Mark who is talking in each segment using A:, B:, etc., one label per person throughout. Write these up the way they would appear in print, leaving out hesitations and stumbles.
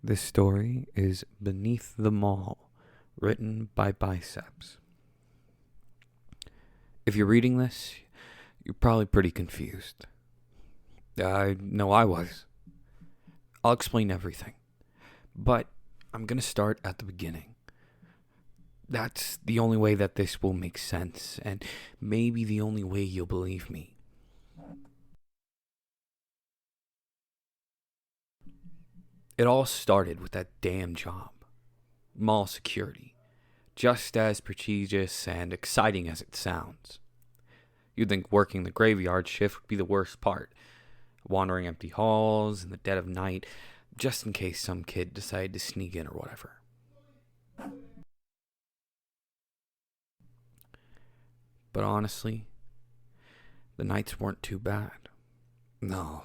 A: This story is Beneath the Mall, written by Biceps. If you're reading this, you're probably pretty confused. I know I was. I'll explain everything. But I'm going to start at the beginning. That's the only way that this will make sense, and maybe the only way you'll believe me. It all started with that damn job. Mall security. Just as prestigious and exciting as it sounds. You'd think working the graveyard shift would be the worst part. Wandering empty halls in the dead of night, just in case some kid decided to sneak in or whatever. But honestly, the nights weren't too bad. No,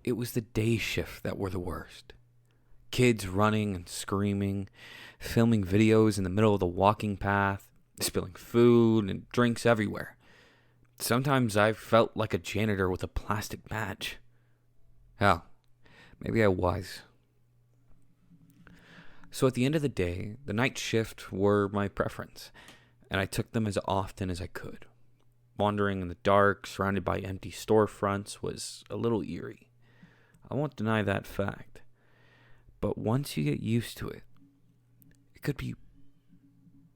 A: it was the day shift that were the worst. Kids running and screaming, filming videos in the middle of the walking path, spilling food and drinks everywhere. Sometimes I felt like a janitor with a plastic badge. Hell, maybe I was. So at the end of the day, the night shift were my preference, and I took them as often as I could. Wandering in the dark, surrounded by empty storefronts, was a little eerie. I won't deny that fact. But once you get used to it, it could be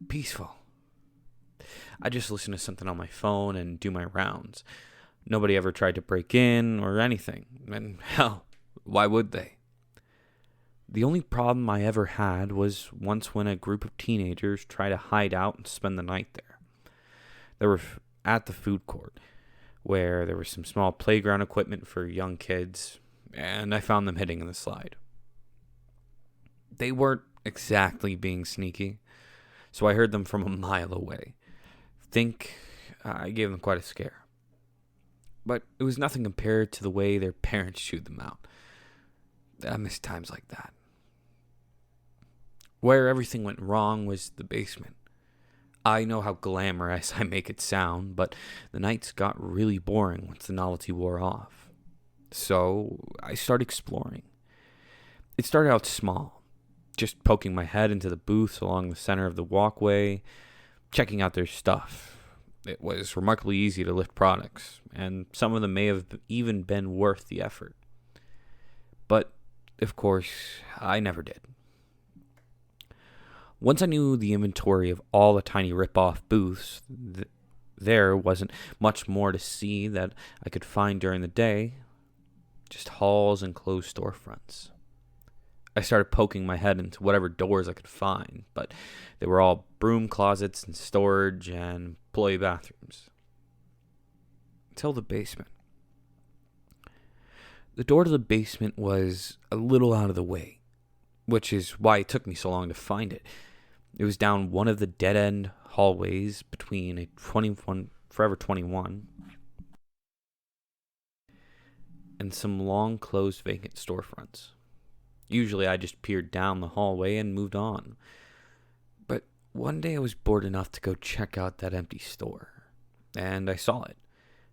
A: peaceful. I just listen to something on my phone and do my rounds. Nobody ever tried to break in or anything. And hell, why would they? The only problem I ever had was once when a group of teenagers tried to hide out and spend the night there. They were at the food court, where there was some small playground equipment for young kids, and I found them hitting the slide. They weren't exactly being sneaky, so I heard them from a mile away. Think I gave them quite a scare. But it was nothing compared to the way their parents chewed them out. I miss times like that. Where everything went wrong was the basement. I know how glamorous I make it sound, but the nights got really boring once the novelty wore off. So I started exploring. It started out small. Just poking my head into the booths along the center of the walkway, checking out their stuff. It was remarkably easy to lift products, and some of them may have even been worth the effort. But, of course, I never did. Once I knew the inventory of all the tiny rip-off booths, there wasn't much more to see that I could find during the day, just halls and closed storefronts. I started poking my head into whatever doors I could find, but they were all broom closets and storage and employee bathrooms. Until the basement. The door to the basement was a little out of the way, which is why it took me so long to find it. It was down one of the dead-end hallways between a Forever 21 and some long closed vacant storefronts. Usually I just peered down the hallway and moved on. But one day I was bored enough to go check out that empty store. And I saw it.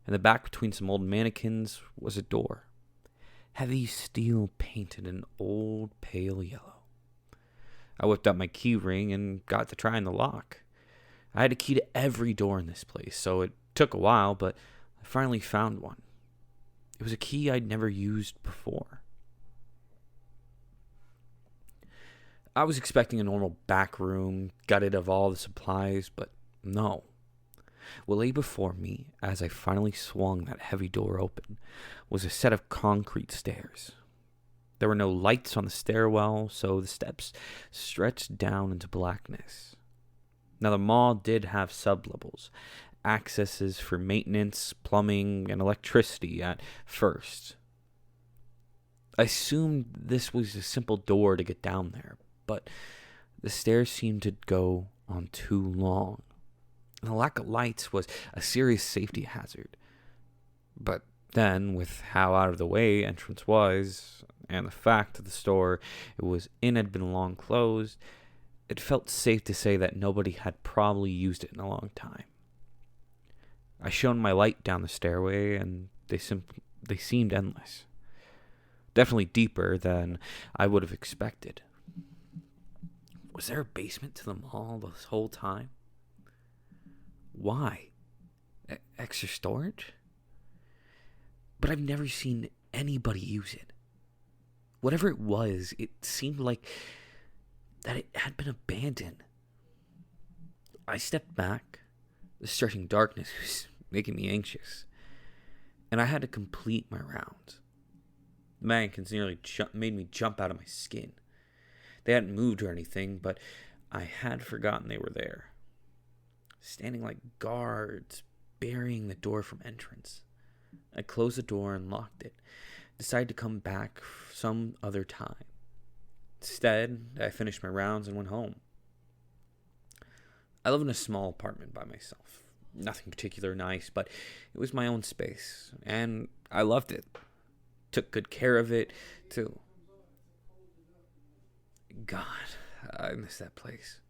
A: In the back between some old mannequins was a door. Heavy steel painted an old pale yellow. I whipped out my key ring and got to trying the lock. I had a key to every door in this place, so it took a while, but I finally found one. It was a key I'd never used before. I was expecting a normal back room, gutted of all the supplies, but no. What lay before me, as I finally swung that heavy door open, was a set of concrete stairs. There were no lights on the stairwell, so the steps stretched down into blackness. Now, the mall did have sublevels, accesses for maintenance, plumbing, and electricity at first. I assumed this was a simple door to get down there, but the stairs seemed to go on too long. And the lack of lights was a serious safety hazard. But then, with how out of the way entrance was, and the fact that the store it was in had been long closed, it felt safe to say that nobody had probably used it in a long time. I shone my light down the stairway, and they seemed endless. definitely deeper than I would have expected. Was there a basement to the mall this whole time? Why? Extra storage? But I've never seen anybody use it. Whatever it was, it seemed like that it had been abandoned. I stepped back. The starting darkness was making me anxious, and I had to complete my rounds. The mannequins nearly made me jump out of my skin. They hadn't moved or anything, but I had forgotten they were there, standing like guards, barring the door from entrance. I closed the door and locked it, decided to come back some other time. Instead, I finished my rounds and went home. I live in a small apartment by myself. Nothing particular nice, but it was my own space, and I loved it. Took good care of it, too. God, I miss that place.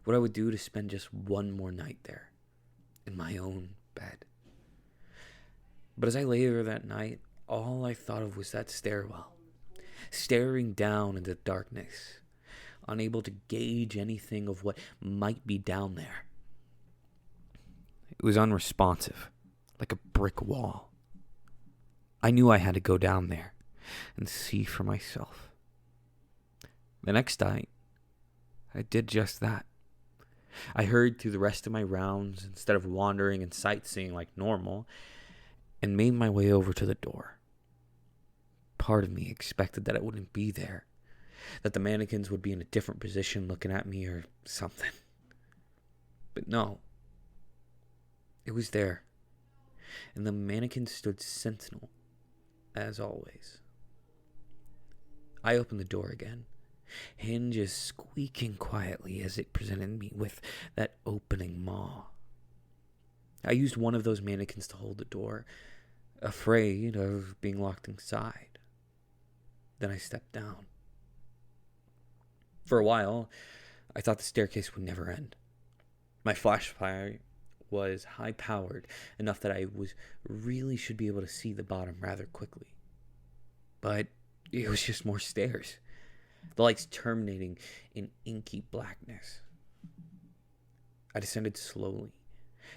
A: What I would do to spend just one more night there, in my own bed. But as I lay there that night, all I thought of was that stairwell, staring down into the darkness, unable to gauge anything of what might be down there. It was unresponsive, like a brick wall. I knew I had to go down there and see for myself. The next night, I did just that. I hurried through the rest of my rounds instead of wandering and sightseeing like normal, and made my way over to the door. Part of me expected that it wouldn't be there, that the mannequins would be in a different position looking at me or something. But no, it was there, and the mannequin stood sentinel, as always. I opened the door again, hinges squeaking quietly as it presented me with that opening maw. I used one of those mannequins to hold the door, afraid of being locked inside. Then I stepped down. For a while, I thought the staircase would never end. My flashlight was high-powered enough that I really should be able to see the bottom rather quickly. But it was just more stairs, the lights terminating in inky blackness. I descended slowly.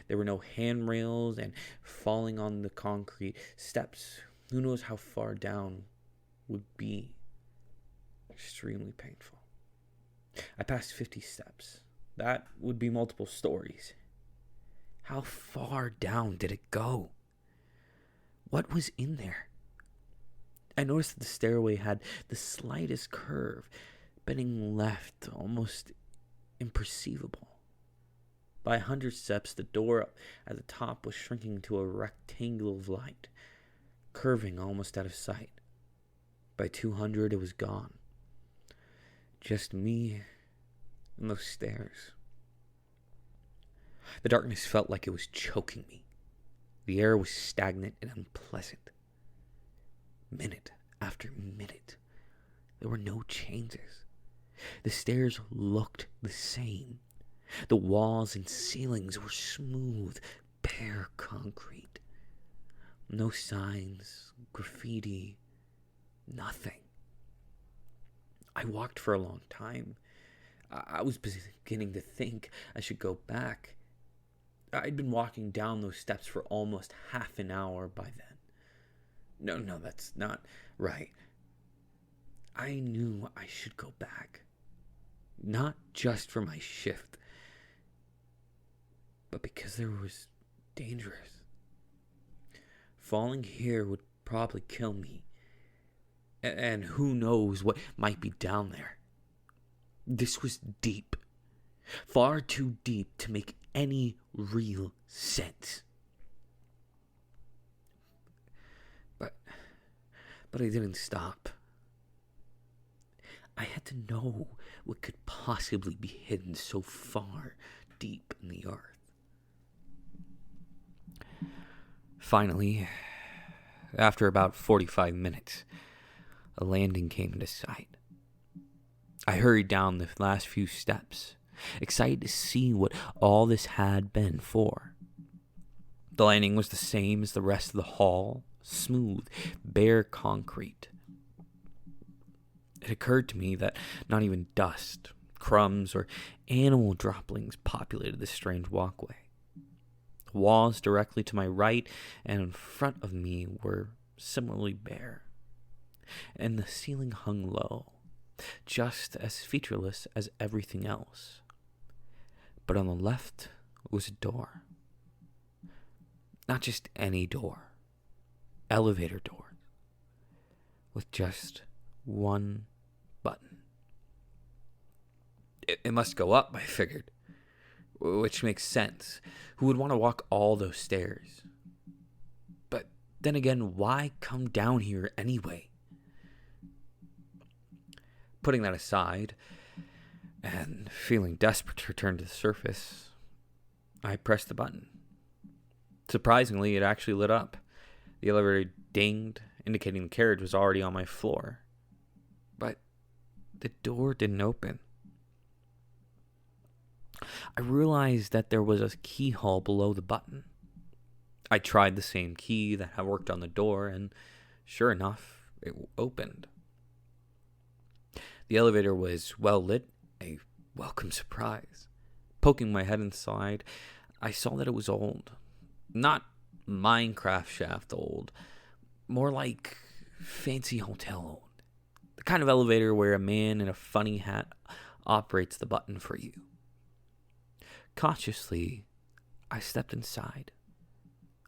A: There were no handrails, and falling on the concrete steps, who knows how far down, would be extremely painful. I passed 50 steps. That would be multiple stories. How far down did it go? What was in there? I noticed that the stairway had the slightest curve, bending left, almost imperceivable. By 100 steps, the door at the top was shrinking to a rectangle of light, curving almost out of sight. By 200, it was gone. Just me and those stairs. The darkness felt like it was choking me. The air was stagnant and unpleasant. Minute after minute, there were no changes. The stairs looked the same. The walls and ceilings were smooth, bare concrete. No signs, graffiti, nothing. I walked for a long time. I was beginning to think I should go back. I'd been walking down those steps for almost half an hour by then. No, that's not right. I knew I should go back. Not just for my shift, but because there was dangerous. Falling here would probably kill me. And who knows what might be down there. This was deep. Far too deep to make any real sense. But I didn't stop. I had to know what could possibly be hidden so far deep in the earth. Finally, after about 45 minutes, a landing came into sight. I hurried down the last few steps, excited to see what all this had been for. The landing was the same as the rest of the hall, smooth, bare concrete. It occurred to me that not even dust, crumbs, or animal droppings populated this strange walkway. The walls directly to my right and in front of me were similarly bare, and the ceiling hung low, just as featureless as everything else. But on the left was a door. Not just any door. Elevator door. With just one button. It must go up, I figured. Which makes sense. Who would want to walk all those stairs? But then again, why come down here anyway? Putting that aside, and feeling desperate to return to the surface, I pressed the button. Surprisingly, it actually lit up. The elevator dinged, indicating the carriage was already on my floor. But the door didn't open. I realized that there was a keyhole below the button. I tried the same key that had worked on the door, and sure enough, it opened. The elevator was well lit, a welcome surprise. Poking my head inside, I saw that it was old. Not Minecraft shaft old, more like fancy hotel old. The kind of elevator where a man in a funny hat operates the button for you. Cautiously, I stepped inside.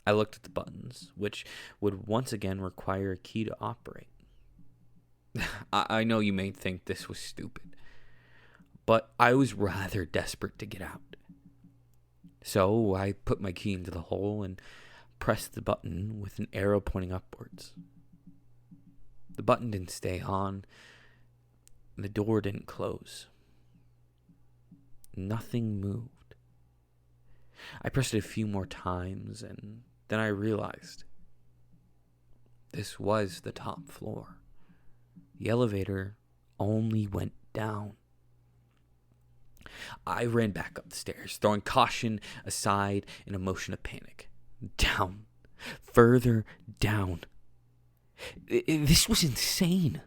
A: I looked at the buttons, which would once again require a key to operate. I know you may think this was stupid, but I was rather desperate to get out. So I put my key into the hole and pressed the button with an arrow pointing upwards. The button didn't stay on, and the door didn't close. Nothing moved. I pressed it a few more times, and then I realized this was the top floor. The elevator only went down. I ran back up the stairs, throwing caution aside in a motion of panic. Down. Further down. This was insane.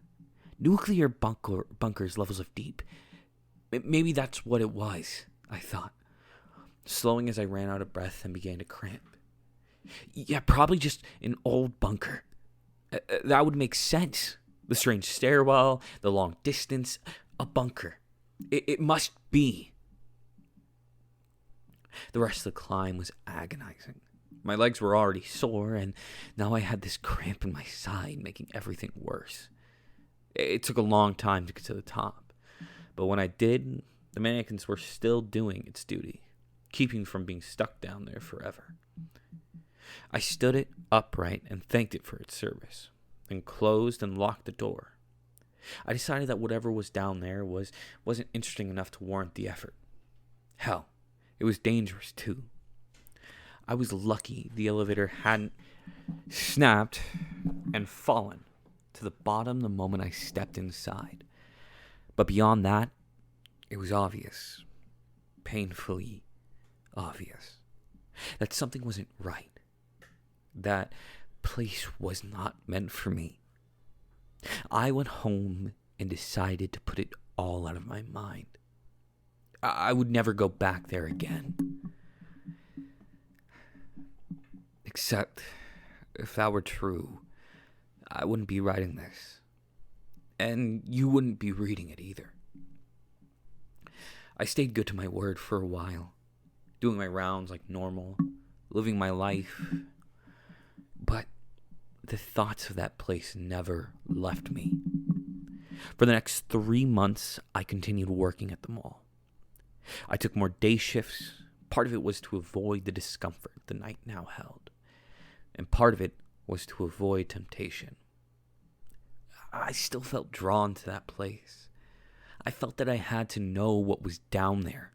A: Nuclear bunkers levels of deep. Maybe that's what it was, I thought, slowing as I ran out of breath and began to cramp. Yeah, probably just an old bunker. That would make sense. The strange stairwell, the long distance, a bunker. It must be. The rest of the climb was agonizing. My legs were already sore, and now I had this cramp in my side, making everything worse. It took a long time to get to the top, but when I did, the mannequins were still doing its duty, keeping me from being stuck down there forever. I stood it upright and thanked it for its service, then closed and locked the door. I decided that whatever was down there wasn't interesting enough to warrant the effort. Hell, it was dangerous too. I was lucky the elevator hadn't snapped and fallen to the bottom the moment I stepped inside. But beyond that, it was obvious, painfully obvious, that something wasn't right. That place was not meant for me. I went home and decided to put it all out of my mind. I would never go back there again. Except, if that were true, I wouldn't be writing this. And you wouldn't be reading it either. I stayed good to my word for a while, doing my rounds like normal, living my life. But the thoughts of that place never left me. For the next 3 months, I continued working at the mall. I took more day shifts. Part of it was to avoid the discomfort the night now held, and part of it was to avoid temptation. I still felt drawn to that place. I felt that I had to know what was down there.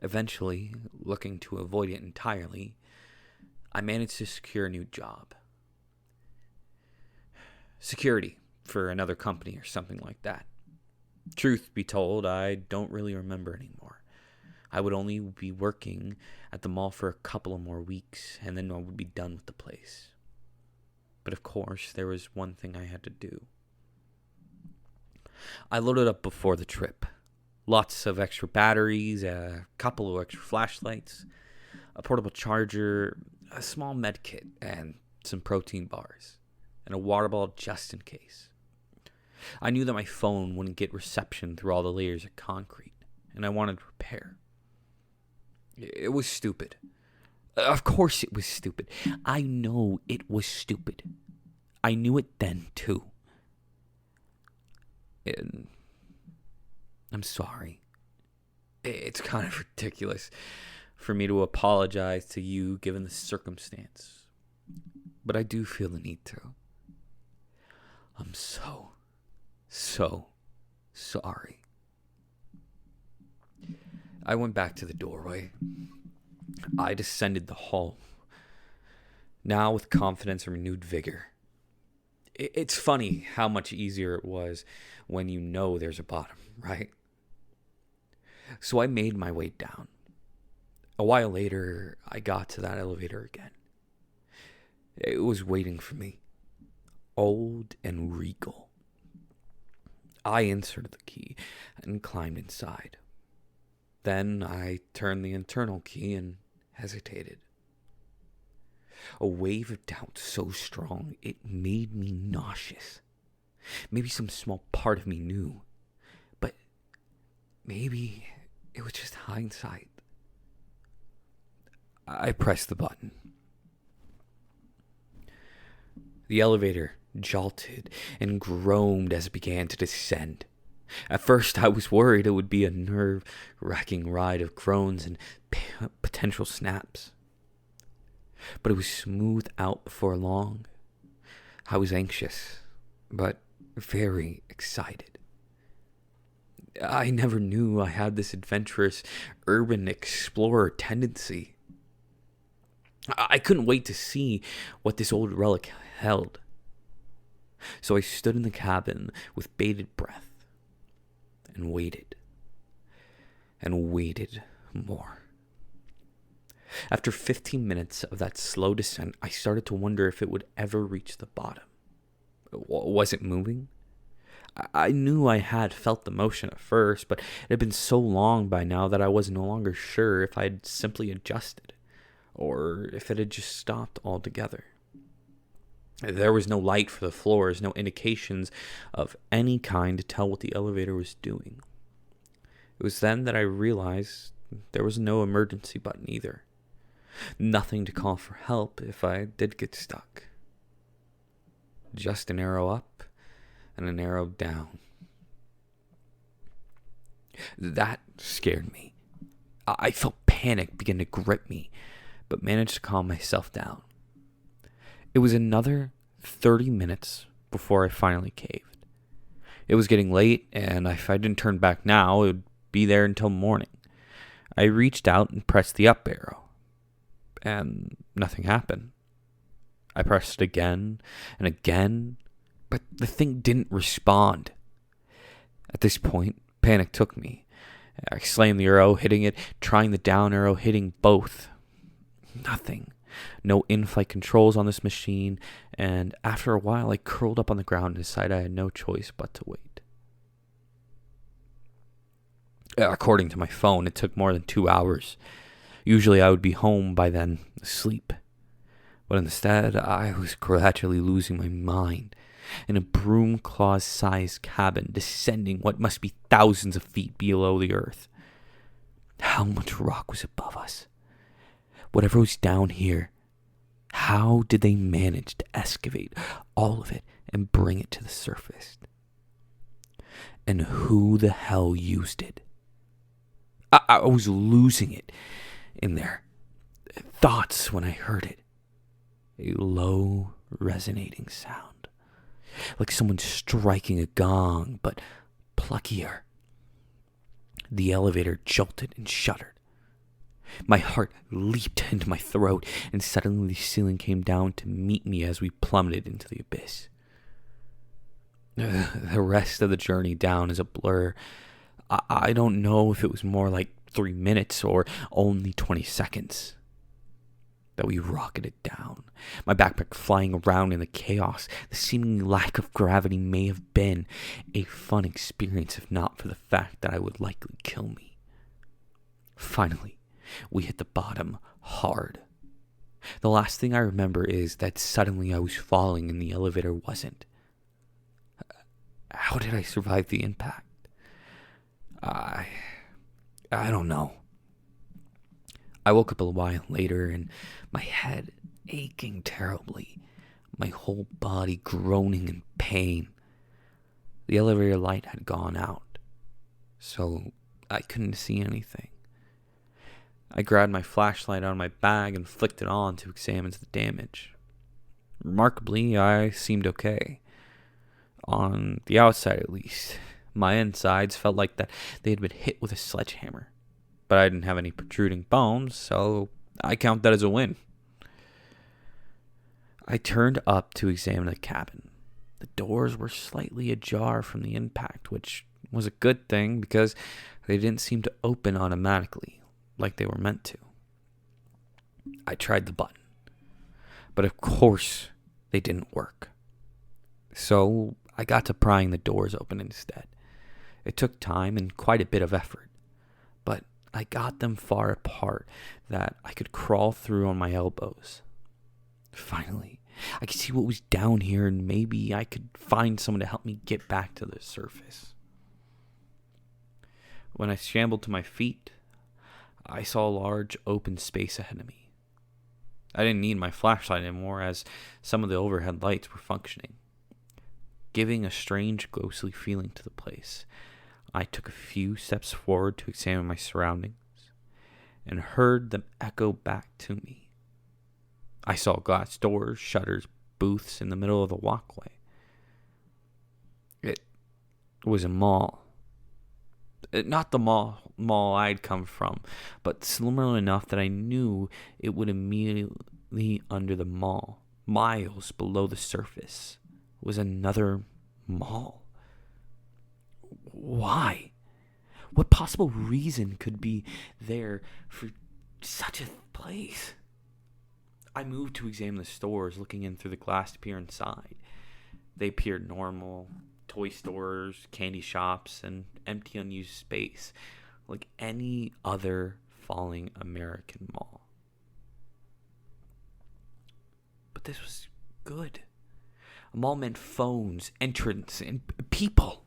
A: Eventually, looking to avoid it entirely, I managed to secure a new job. Security for another company or something like that. Truth be told, I don't really remember anymore. I would only be working at the mall for a couple of more weeks, and then I would be done with the place. But of course, there was one thing I had to do. I loaded up before the trip. Lots of extra batteries, a couple of extra flashlights, a portable charger, a small med kit, and some protein bars, and a water bottle just in case. I knew that my phone wouldn't get reception through all the layers of concrete, and I wanted repair. It was stupid. Of course it was stupid. I know it was stupid. I knew it then, too. And I'm sorry. It's kind of ridiculous for me to apologize to you given the circumstance. But I do feel the need to. I'm so sorry. I went back to the doorway. I descended the hall, now with confidence and renewed vigor. It's funny how much easier it was when you know there's a bottom, right? So I made my way down. A while later, I got to that elevator again. It was waiting for me, old and regal. I inserted the key and climbed inside. Then I turned the internal key and hesitated. A wave of doubt so strong it made me nauseous. Maybe some small part of me knew, but maybe it was just hindsight. I pressed the button. The elevator jolted and groaned as it began to descend. At first, I was worried it would be a nerve-wracking ride of groans and potential snaps. But it was smoothed out before long. I was anxious, but very excited. I never knew I had this adventurous urban explorer tendency. I couldn't wait to see what this old relic held. So I stood in the cabin with bated breath and waited more. After 15 minutes of that slow descent, I started to wonder if it would ever reach the bottom. Was it moving? I knew I had felt the motion at first, but it had been so long by now that I was no longer sure if I had simply adjusted, or if it had just stopped altogether. There was no light for the floors, no indications of any kind to tell what the elevator was doing. It was then that I realized there was no emergency button either. Nothing to call for help if I did get stuck. Just an arrow up and an arrow down. That scared me. I felt panic begin to grip me, but managed to calm myself down. It was another 30 minutes before I finally caved. It was getting late, and if I didn't turn back now, it would be there until morning. I reached out and pressed the up arrow, and nothing happened. I pressed it again and again, but the thing didn't respond. At this point, panic took me. I slammed the arrow, hitting it, trying the down arrow, hitting both. Nothing. No in-flight controls on this machine, and after a while I curled up on the ground and decided I had no choice but to wait. According to my phone, it took more than 2 hours. Usually I would be home by then, asleep. But instead, I was gradually losing my mind in a broom claw-sized cabin descending what must be thousands of feet below the earth. How much rock was above us? Whatever was down here, how did they manage to excavate all of it and bring it to the surface? And who the hell used it? I was losing it in their thoughts when I heard it. A low, resonating sound, like someone striking a gong, but pluckier. The elevator jolted and shuddered. My heart leaped into my throat, and suddenly the ceiling came down to meet me as we plummeted into the abyss. The rest of the journey down is a blur. I don't know if it was more like 3 minutes or only 20 seconds. that we rocketed down, my backpack flying around in the chaos. The seeming lack of gravity may have been a fun experience if not for the fact that I would likely kill me. Finally, we hit the bottom hard. The last thing I remember is that suddenly I was falling and the elevator wasn't. How did I survive the impact? I don't know. I woke up a while later and my head aching terribly, my whole body groaning in pain. The elevator light had gone out, so I couldn't see anything. I grabbed my flashlight out of my bag and flicked it on to examine the damage. Remarkably, I seemed okay. On the outside, at least. My insides felt like that they had been hit with a sledgehammer. But I didn't have any protruding bones, so I count that as a win. I turned up to examine the cabin. The doors were slightly ajar from the impact, which was a good thing because they didn't seem to open automatically like they were meant to. I tried the button, but of course they didn't work. So I got to prying the doors open instead. It took time and quite a bit of effort, but I got them far apart that I could crawl through on my elbows. Finally, I could see what was down here and maybe I could find someone to help me get back to the surface. When I scrambled to my feet, I saw a large open space ahead of me. I didn't need my flashlight anymore as some of the overhead lights were functioning, giving a strange ghostly feeling to the place. I took a few steps forward to examine my surroundings and heard them echo back to me. I saw glass doors, shutters, booths in the middle of the walkway. It was a mall. Not the mall I'd come from, but similar enough that I knew it would immediately under the mall, miles below the surface, was another mall. Why? What possible reason could be there for such a place? I moved to examine the stores, looking in through the glass to peer inside. They appeared normal. Toy stores, candy shops, and empty unused space, like any other falling American mall. But this was good. A mall meant phones, entrance, and people.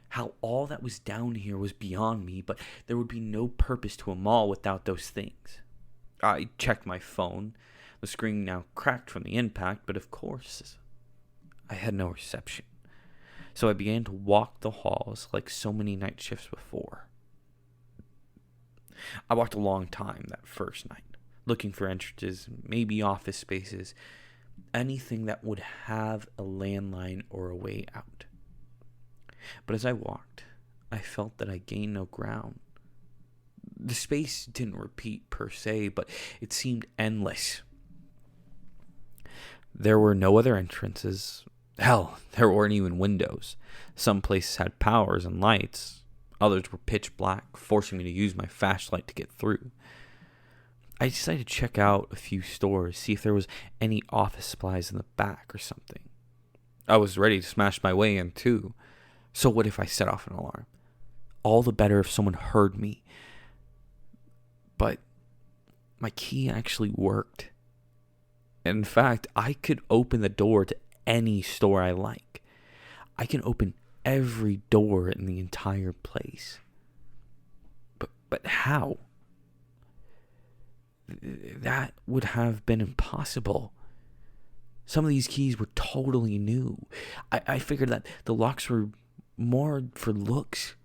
A: How all that was down here was beyond me, but there would be no purpose to a mall without those things. I checked my phone. The screen now cracked from the impact, but of course, I had no reception. So I began to walk the halls like so many night shifts before. I walked a long time that first night, looking for entrances, maybe office spaces, anything that would have a landline or a way out. But as I walked, I felt that I gained no ground. The space didn't repeat per se, but it seemed endless. There were no other entrances. Hell, there weren't even windows. Some places had powers and lights. Others were pitch black, forcing me to use my flashlight to get through. I decided to check out a few stores, see if there was any office supplies in the back or something. I was ready to smash my way in too. So what if I set off an alarm? All the better if someone heard me. But my key actually worked. In fact, I could open the door to any store I like. I can open every door in the entire place. But how? That would have been impossible. Some of these keys were totally new. I figured that the locks were more for looks,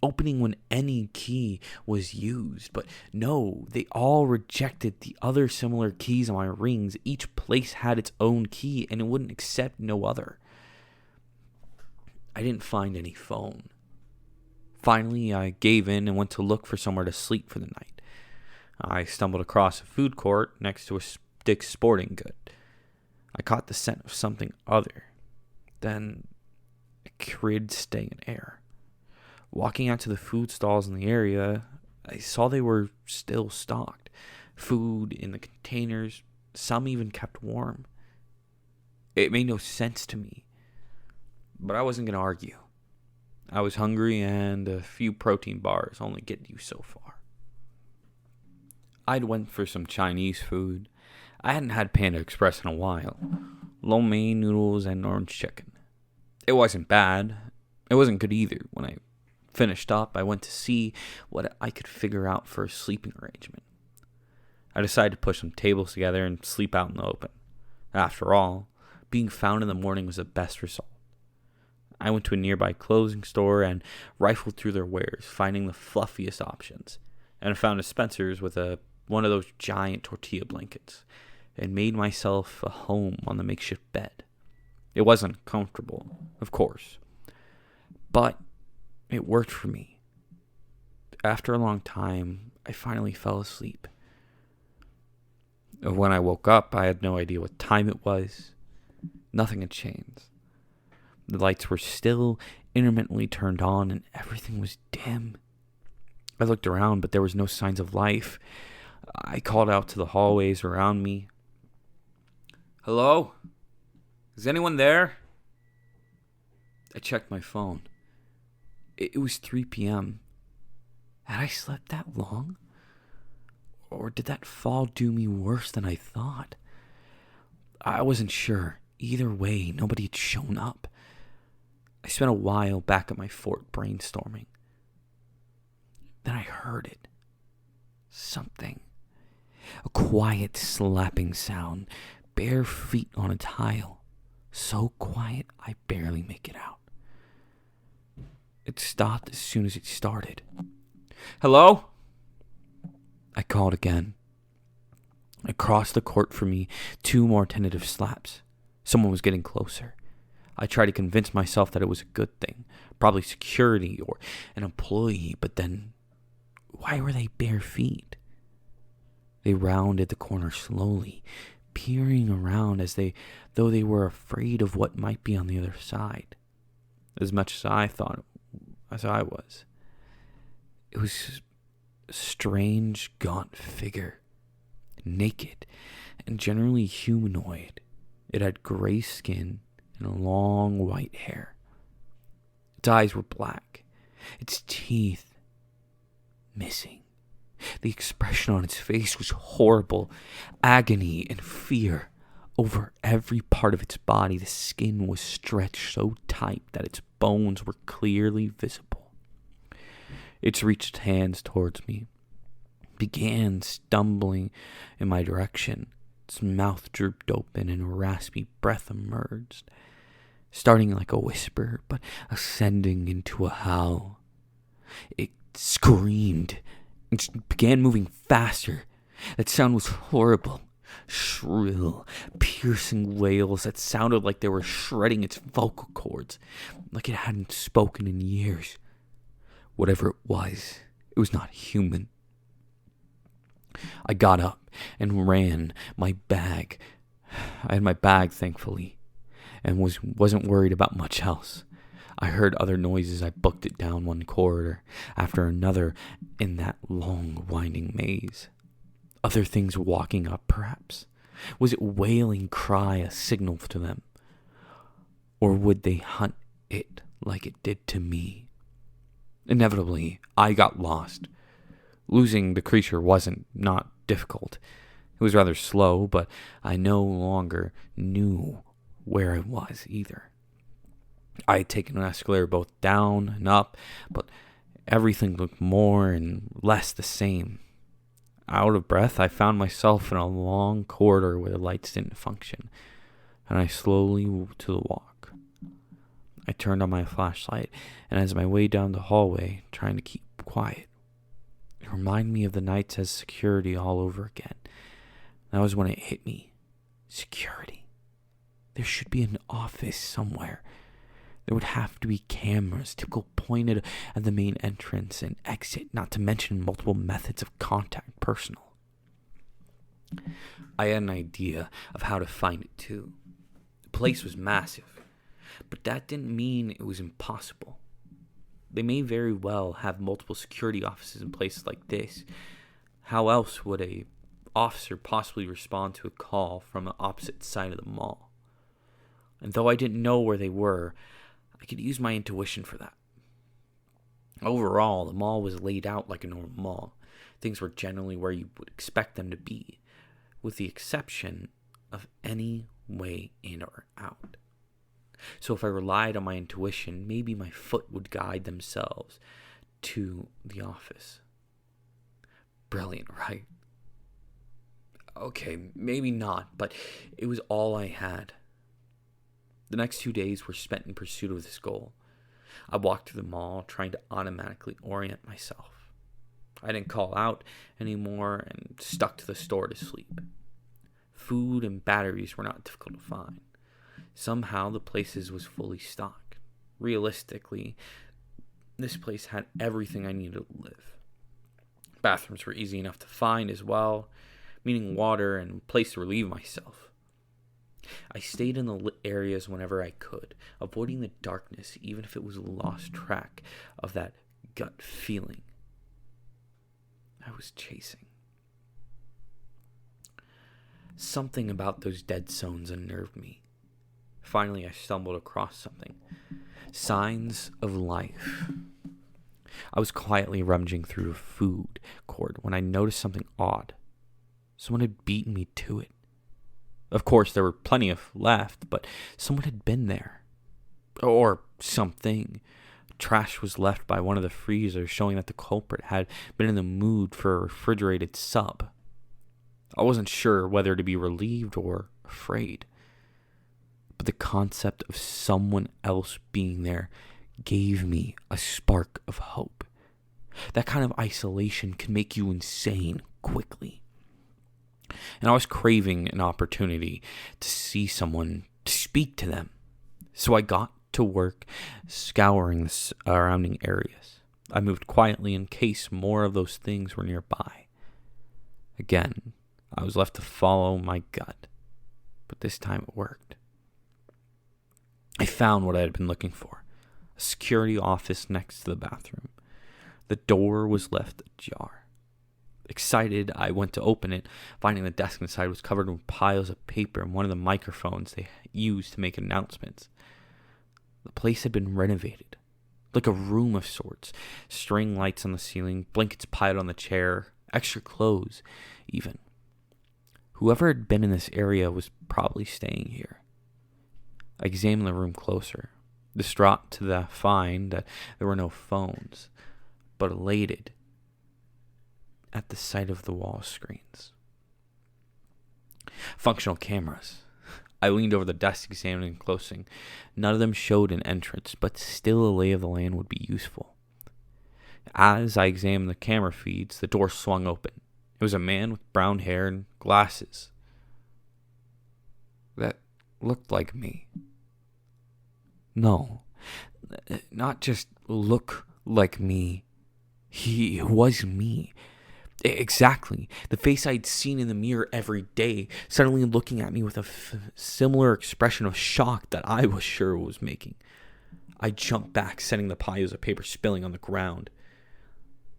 A: opening when any key was used. But no, they all rejected the other similar keys on my rings. Each place had its own key, and it wouldn't accept no other. I didn't find any phone. Finally, I gave in and went to look for somewhere to sleep for the night. I stumbled across a food court next to a Dick's Sporting Good. I caught the scent of something other. Then it created stagnant air. Walking out to the food stalls in the area, I saw they were still stocked. food in the containers, some even kept warm. It made no sense to me, but I wasn't going to argue. I was hungry, and a few protein bars only get you so far. I'd went for some Chinese food. I hadn't had Panda Express in a while. Lo mein noodles and orange chicken. It wasn't bad. It wasn't good either. When I finished up, I went to see what I could figure out for a sleeping arrangement. I decided to push some tables together and sleep out in the open. After all, being found in the morning was the best result. I went to a nearby clothing store and rifled through their wares, finding the fluffiest options. And I found a Spencer's with one of those giant tortilla blankets, and made myself a home on the makeshift bed. It wasn't comfortable, of course, but it worked for me. After a long time, I finally fell asleep. When I woke up, I had no idea what time it was. Nothing had changed. The lights were still intermittently turned on, and everything was dim. I looked around, but there was no signs of life. I called out to the hallways around me. Hello? Is anyone there? I checked my phone. It was 3 p.m. Had I slept that long? Or did that fall do me worse than I thought? I wasn't sure. Either way, nobody had shown up. I spent a while back at my fort brainstorming. Then I heard it. Something. A quiet slapping sound. Bare feet on a tile. So quiet I barely make it out. It stopped as soon as it started. Hello? I called again. Across the court from me, 2 more tentative slaps. Someone was getting closer. I tried to convince myself that it was a good thing. Probably security or an employee, but then why were they bare feet? They rounded the corner slowly, peering around though they were afraid of what might be on the other side. As much as I thought as I was. It was a strange, gaunt figure. Naked and generally humanoid. It had gray skin and long white hair. Its eyes were black. Its teeth missing. The expression on its face was horrible. Agony and fear. Over every part of its body, the skin was stretched so tight that its bones were clearly visible. It reached hands towards me, began stumbling in my direction. Its mouth drooped open and a raspy breath emerged, starting like a whisper, but ascending into a howl. It screamed and began moving faster. That sound was horrible. Shrill, piercing wails that sounded like they were shredding its vocal cords, like it hadn't spoken in years. Whatever it was not human. I got up and ran my bag. I had my bag, thankfully, and wasn't worried about much else. I heard other noises. I booked it down one corridor after another in that long, winding maze. Other things walking up, perhaps. Was it wailing cry a signal to them? Or would they hunt it like it did to me? Inevitably, I got lost. Losing the creature wasn't not difficult. It was rather slow, but I no longer knew where I was either. I had taken an escalator both down and up, but everything looked more and less the same. Out of breath, I found myself in a long corridor where the lights didn't function, and I slowly moved to the walk. I turned on my flashlight, and as my way down the hallway, trying to keep quiet. It reminded me of the nights as security all over again. That was when it hit me. Security. There should be an office somewhere. There would have to be cameras, typical pointed at the main entrance and exit, not to mention multiple methods of contact personal. I had an idea of how to find it too. The place was massive, but that didn't mean it was impossible. They may very well have multiple security offices in places like this. How else would a officer possibly respond to a call from the opposite side of the mall. And though I didn't know where they were, I could use my intuition for that. Overall, the mall was laid out like a normal mall. Things were generally where you would expect them to be, with the exception of any way in or out. So if I relied on my intuition, maybe my foot would guide themselves to the office. Brilliant, right? Okay, maybe not, but it was all I had. The next 2 days were spent in pursuit of this goal. I walked through the mall trying to automatically orient myself. I didn't call out anymore and stuck to the store to sleep. Food and batteries were not difficult to find. Somehow the place was fully stocked. Realistically, this place had everything I needed to live. Bathrooms were easy enough to find as well, meaning water and a place to relieve myself. I stayed in the lit areas whenever I could, avoiding the darkness even if it was lost track of that gut feeling I was chasing. Something about those dead zones unnerved me. Finally, I stumbled across something. Signs of life. I was quietly rummaging through a food court when I noticed something odd. Someone had beaten me to it. Of course, there were plenty of left, but someone had been there. Or something. Trash was left by one of the freezers, showing that the culprit had been in the mood for a refrigerated sub. I wasn't sure whether to be relieved or afraid. But the concept of someone else being there gave me a spark of hope. That kind of isolation can make you insane quickly. And I was craving an opportunity to see someone, to speak to them. So I got to work scouring the surrounding areas. I moved quietly in case more of those things were nearby. Again, I was left to follow my gut, but this time it worked. I found what I had been looking for, a security office next to the bathroom. The door was left ajar. Excited, I went to open it, finding the desk inside was covered with piles of paper and one of the microphones they used to make announcements. The place had been renovated, like a room of sorts. String lights on the ceiling, blankets piled on the chair, extra clothes, even. Whoever had been in this area was probably staying here. I examined the room closer, distraught to the find that there were no phones, but elated at the sight of the wall screens. Functional cameras. I leaned over the desk, examining and closing. None of them showed an entrance, but still a lay of the land would be useful. As I examined the camera feeds, the door swung open. It was a man with brown hair and glasses that looked like me. No, not just look like me. He was me. Exactly. The face I'd seen in the mirror every day, suddenly looking at me with a similar expression of shock that I was sure was making. I jumped back, sending the piles of paper spilling on the ground.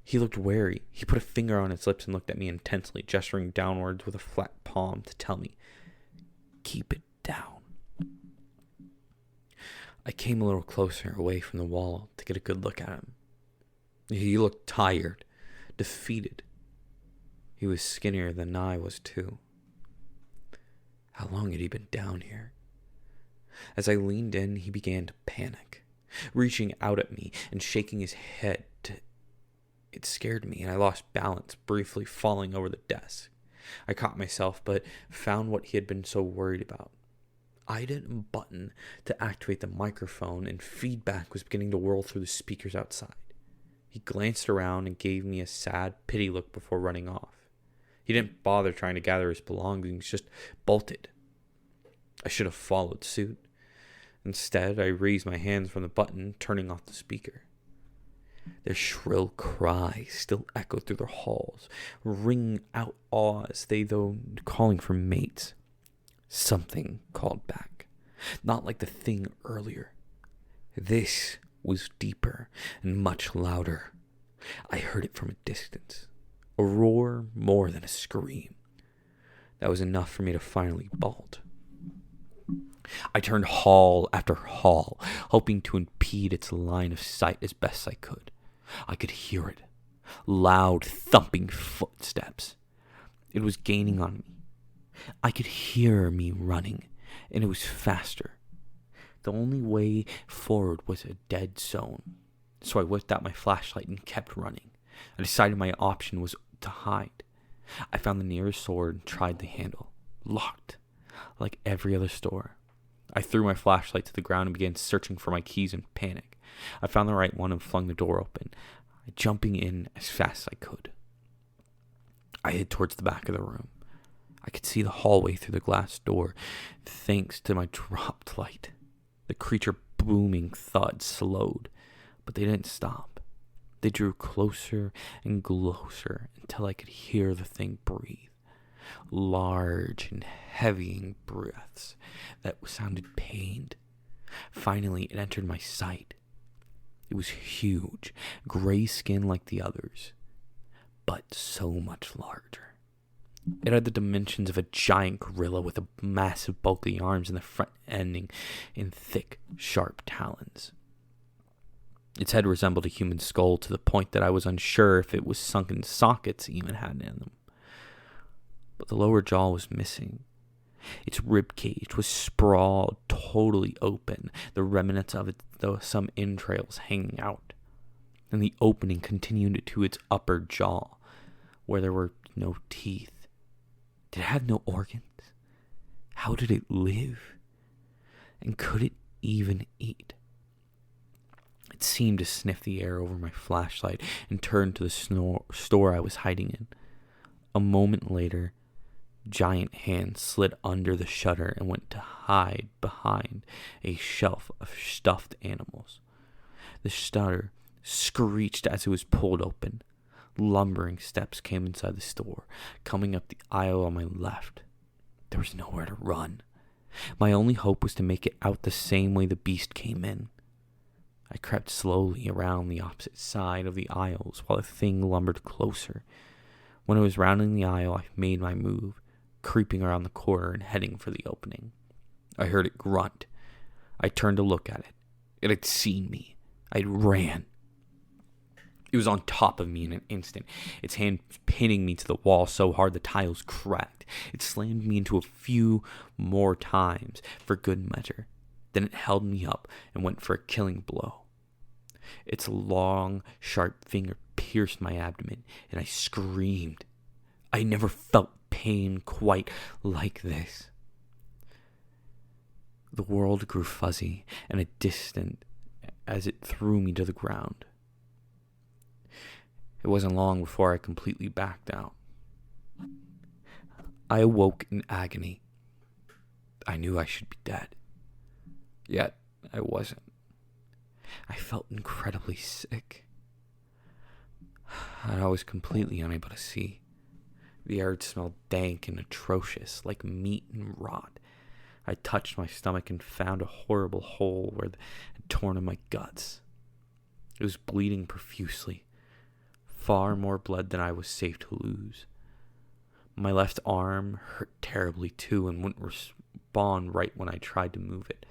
A: He looked wary. He put a finger on his lips and looked at me intensely, gesturing downwards with a flat palm to tell me, "Keep it down." I came a little closer, away from the wall, to get a good look at him. He looked tired, defeated. He was skinnier than I was too. How long had he been down here? As I leaned in, he began to panic, reaching out at me and shaking his head. It scared me, and I lost balance, briefly falling over the desk. I caught myself, but found what he had been so worried about. I hit a button to activate the microphone, and feedback was beginning to whirl through the speakers outside. He glanced around and gave me a sad pity look before running off. He didn't bother trying to gather his belongings, just bolted. I should have followed suit. Instead, I raised my hands from the button, turning off the speaker. Their shrill cries still echoed through their halls, ringing out awe as they though calling for mates. Something called back, not like the thing earlier. This was deeper and much louder. I heard it from a distance, a roar more than a scream. That was enough for me to finally bolt. I turned hall after hall, hoping to impede its line of sight as best I could. I could hear it. Loud, thumping footsteps. It was gaining on me. I could hear me running, and it was faster. The only way forward was a dead zone, so I whipped out my flashlight and kept running. I decided my option was to hide. I found the nearest sword and tried the handle. Locked, like every other store. I threw my flashlight to the ground and began searching for my keys in panic. I found the right one and flung the door open, jumping in as fast as I could. I hid towards the back of the room. I could see the hallway through the glass door, thanks to my dropped light. The creature booming thud slowed, but they didn't stop. They drew closer and closer until I could hear the thing breathe. Large and heavy breaths that sounded pained. Finally, it entered my sight. It was huge, gray skin like the others, but so much larger. It had the dimensions of a giant gorilla with a massive bulky arms and the front ending in thick, sharp talons. Its head resembled a human skull to the point that I was unsure if it was sunken sockets even had in them. But the lower jaw was missing. Its rib cage was sprawled totally open, the remnants of it, though some entrails hanging out. And the opening continued to its upper jaw, where there were no teeth. Did it have no organs? How did it live? And could it even eat? It seemed to sniff the air over my flashlight and turned to the store I was hiding in. A moment later, giant hands slid under the shutter and went to hide behind a shelf of stuffed animals. The shutter screeched as it was pulled open. Lumbering steps came inside the store, coming up the aisle on my left. There was nowhere to run. My only hope was to make it out the same way the beast came in. I crept slowly around the opposite side of the aisles while the thing lumbered closer. When it was rounding the aisle, I made my move, creeping around the corner and heading for the opening. I heard it grunt. I turned to look at it. It had seen me. I ran. It was on top of me in an instant, its hand pinning me to the wall so hard the tiles cracked. It slammed me into a few more times for good measure. Then it held me up and went for a killing blow. Its long, sharp finger pierced my abdomen, and I screamed. I never felt pain quite like this. The world grew fuzzy and distant as it threw me to the ground. It wasn't long before I completely backed out. I awoke in agony. I knew I should be dead. Yet, I wasn't. I felt incredibly sick. I was completely unable to see. The air smelled dank and atrocious, like meat and rot. I touched my stomach and found a horrible hole where it had torn in my guts. It was bleeding profusely. Far more blood than I was safe to lose. My left arm hurt terribly too and wouldn't respond right when I tried to move it.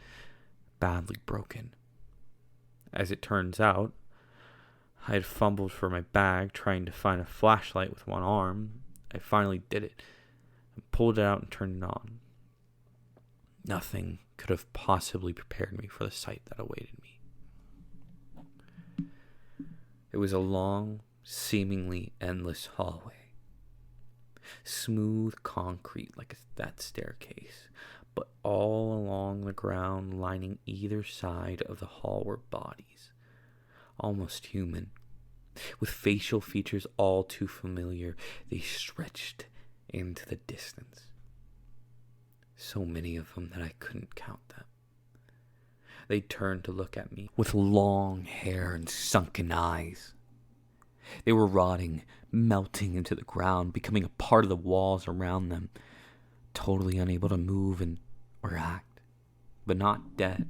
A: Badly broken. As it turns out, I had fumbled for my bag trying to find a flashlight with one arm. I finally did it. I pulled it out and turned it on. Nothing could have possibly prepared me for the sight that awaited me. It was a long, seemingly endless hallway. Smooth concrete like that staircase, but all along the ground lining either side of the hall were bodies, almost human. With facial features all too familiar, they stretched into the distance. So many of them that I couldn't count them. They turned to look at me with long hair and sunken eyes. They were rotting, melting into the ground, becoming a part of the walls around them, totally unable to move or act, but not dead.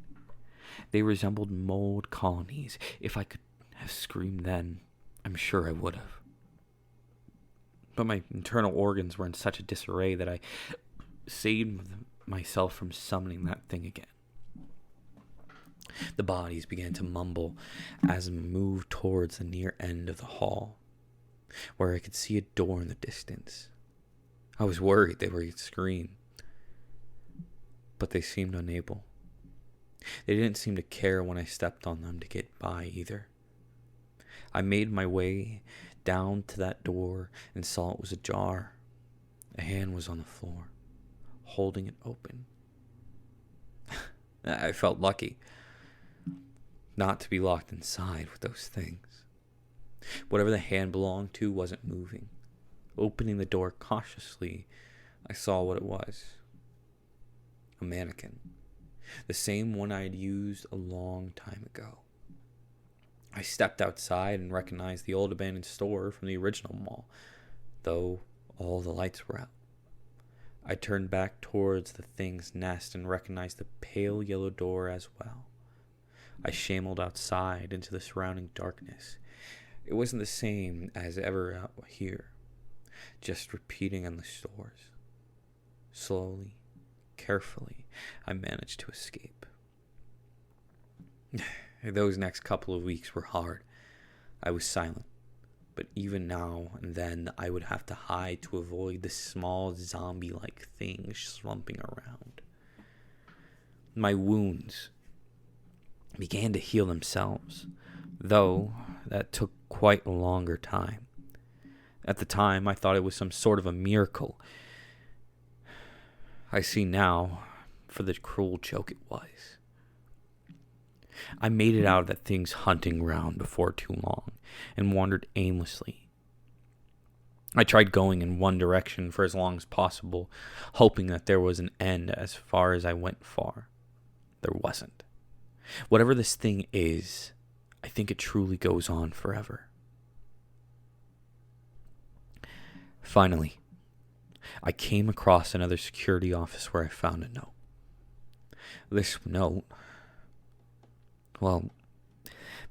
A: They resembled mold colonies. If I could have screamed then, I'm sure I would have. But my internal organs were in such a disarray that I saved myself from summoning that thing again. The bodies began to mumble as I moved towards the near end of the hall, where I could see a door in the distance. I was worried they would scream, but they seemed unable. They didn't seem to care when I stepped on them to get by either. I made my way down to that door and saw it was ajar. A hand was on the floor, holding it open. I felt lucky not to be locked inside with those things. Whatever the hand belonged to wasn't moving. Opening the door cautiously, I saw what it was. A mannequin. The same one I had used a long time ago. I stepped outside and recognized the old abandoned store from the original mall, though all the lights were out. I turned back towards the thing's nest and recognized the pale yellow door as well. I shambled outside into the surrounding darkness. It wasn't the same as ever out here, just repeating in the stores. Slowly, carefully, I managed to escape. Those next couple of weeks were hard. I was silent, but even now and then I would have to hide to avoid the small zombie-like things slumping around. My wounds began to heal themselves, though that took quite a longer time. At the time, I thought it was some sort of a miracle. I see now for the cruel joke it was. I made it out of that thing's hunting ground before too long and wandered aimlessly. I tried going in one direction for as long as possible, hoping that there was an end as far as I went far. There wasn't. Whatever this thing is, I think it truly goes on forever. Finally, I came across another security office where I found a note. This note, well,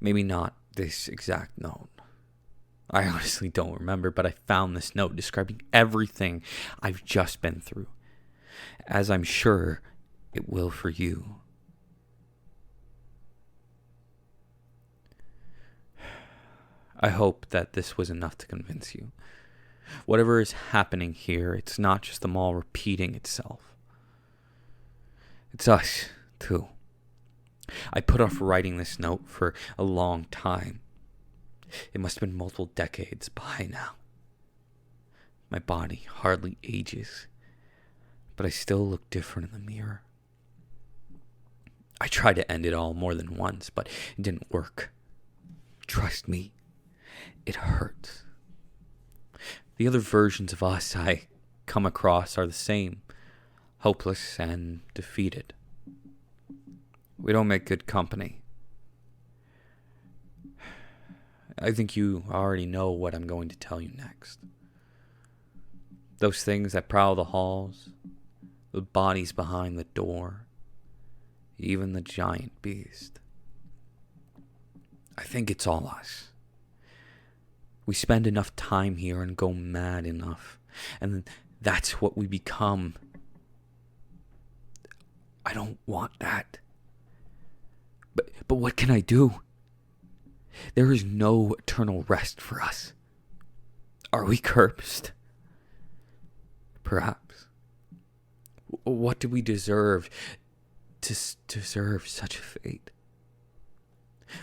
A: maybe not this exact note. I honestly don't remember, but I found this note describing everything I've just been through, as I'm sure it will for you. I hope that this was enough to convince you. Whatever is happening here, it's not just the mall repeating itself. It's us, too. I put off writing this note for a long time. It must have been multiple decades by now. My body hardly ages, but I still look different in the mirror. I tried to end it all more than once, but it didn't work. Trust me, it hurts. The other versions of us I come across are the same, hopeless and defeated. We don't make good company. I think you already know what I'm going to tell you next. Those things that prowl the halls, the bodies behind the door, even the giant beast. I think it's all us. We spend enough time here and go mad enough, and that's what we become. I don't want that. But what can I do? There is no eternal rest for us. Are we cursed? Perhaps. What do we deserve to deserve such a fate?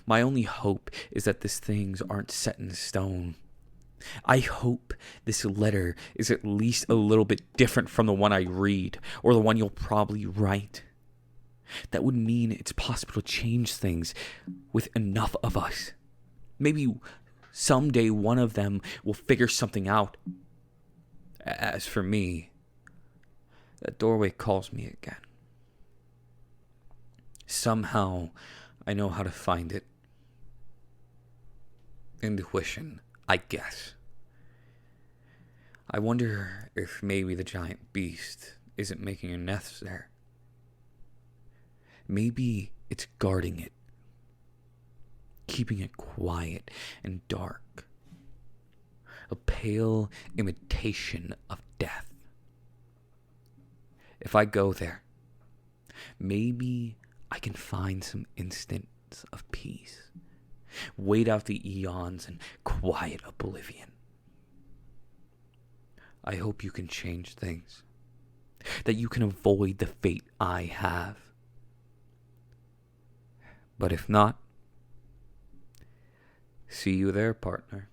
A: My only hope is that these things aren't set in stone. I hope this letter is at least a little bit different from the one I read, or the one you'll probably write. That would mean it's possible to change things with enough of us. Maybe someday one of them will figure something out. As for me, that doorway calls me again. Somehow, I know how to find it. Intuition, I guess. I wonder if maybe the giant beast isn't making a nest there. Maybe it's guarding it, keeping it quiet and dark. a pale imitation of death. If I go there, maybe I can find some instants of peace, wait out the eons in quiet oblivion. I hope you can change things, that you can avoid the fate I have. But if not, see you there, partner.